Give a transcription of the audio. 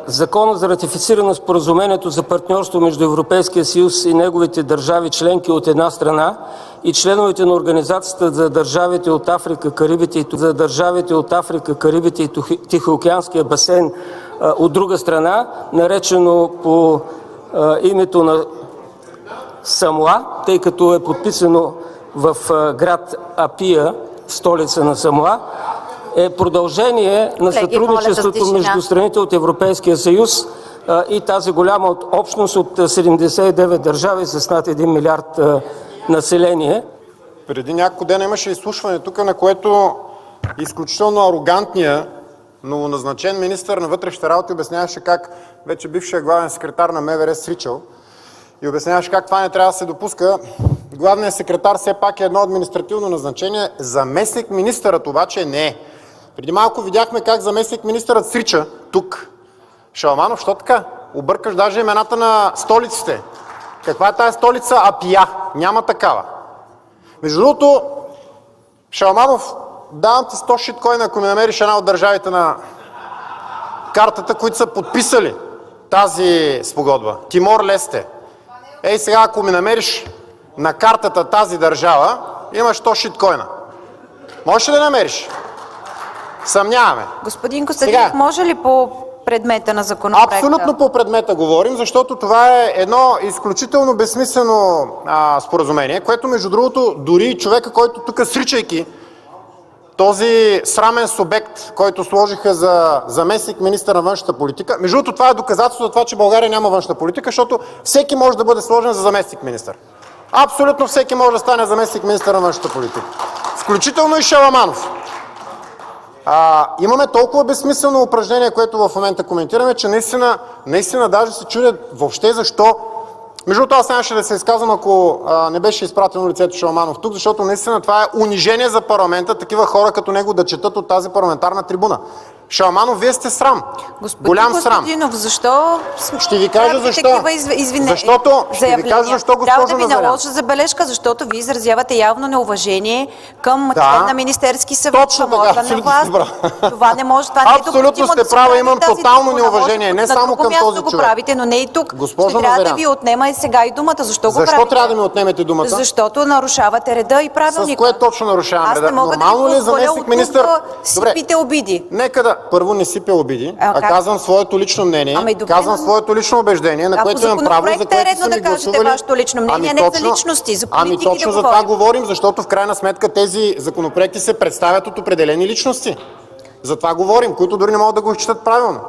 Закона за ратифициране на Споразумението за партньорство между Европейския съюз и неговите държави членки от една страна и членовете на Организацията за държавите от Африка, Карибите и Тихоокеанския басейн от друга страна, наречено по името на Самоа, тъй като е подписано в град Апия, столица на Самоа, е продължение на сътрудничеството между страните от Европейския съюз и тази голяма общност от 79 държави с над 1 милиард население. Преди няколко дена имаше изслушване тук, на което изключително арогантният новоназначен министър на вътрешните работи обясняваше как вече бившият главен секретар на МВР сричал и обясняваше как това не трябва да се допуска. Главният секретар все пак е едно административно назначение, заместник министърът обаче не е. Преди малко видяхме как заместник министърът срича тук. Шаламанов, що така? Объркаш даже имената на столиците. Каква е тази столица? Апия. Няма такава. Между другото, Шаламанов, давам ти 100 шиткоина, ако ми намериш една от държавите на картата, които са подписали тази спогодба. Тимор Лесте. Ей сега, ако ми намериш на картата тази държава, имаш 100 шиткоина. Можеш ли да намериш? Съмняваме. Господин Костадинов, може ли по предмета на законопроекта? Абсолютно по предмета говорим, защото това е едно изключително безсмислено споразумение, което между другото дори човека, който тук сричайки този срамен субект, който сложиха за заместник министър на външната политика, между другото това е доказателство за това, че България няма външна политика, защото всеки може да бъде сложен за заместник министър. Абсолютно всеки може да стане заместник министър на външната политика. Включително и Шаламанов. Имаме толкова безсмислено упражнение, което в момента коментираме, че наистина даже се чудя въобще защо. Между другото, аз нямаше да се изказвам, ако не беше изпратено лицето Шаламанов тук, защото наистина това е унижение за парламента, такива хора като него да четат от тази парламентарна трибуна. Шаламанов, вие сте срам. Голям срам. Господин защо? Ще ви кажа защо. Защото, ще ви кажа защо, госпожо Назарян. Трябва да ви наложа забележка, защото ви изразявате явно неуважение към член на Министерски съвет. Точно така, това не може, това не е допустимо. Абсолютно сте права, имам тотално неуважение, не само към този човек. го правите, но не и тук. Госпожо Ще трябва да Назарян. ви отнема и сега и думата. Защо го правите? Защо трябва да ми отнемете думата? Защото нарушавате реда и правилника. С кое точно нарушавам реда? Аз не мога Нормално да ли ви позволя заместник министър? да сипите обиди. Нека да първо не сипя обиди, казвам своето лично мнение, казвам своето лично убеждение, на което имам право, за което са ми гласували. Вашето лично мнение, не за личности, за политики точно за това говорим, защото в крайна сметка тези законопроекти се представят от определени личности. За това говорим, които дори не могат да го изчитат правилно.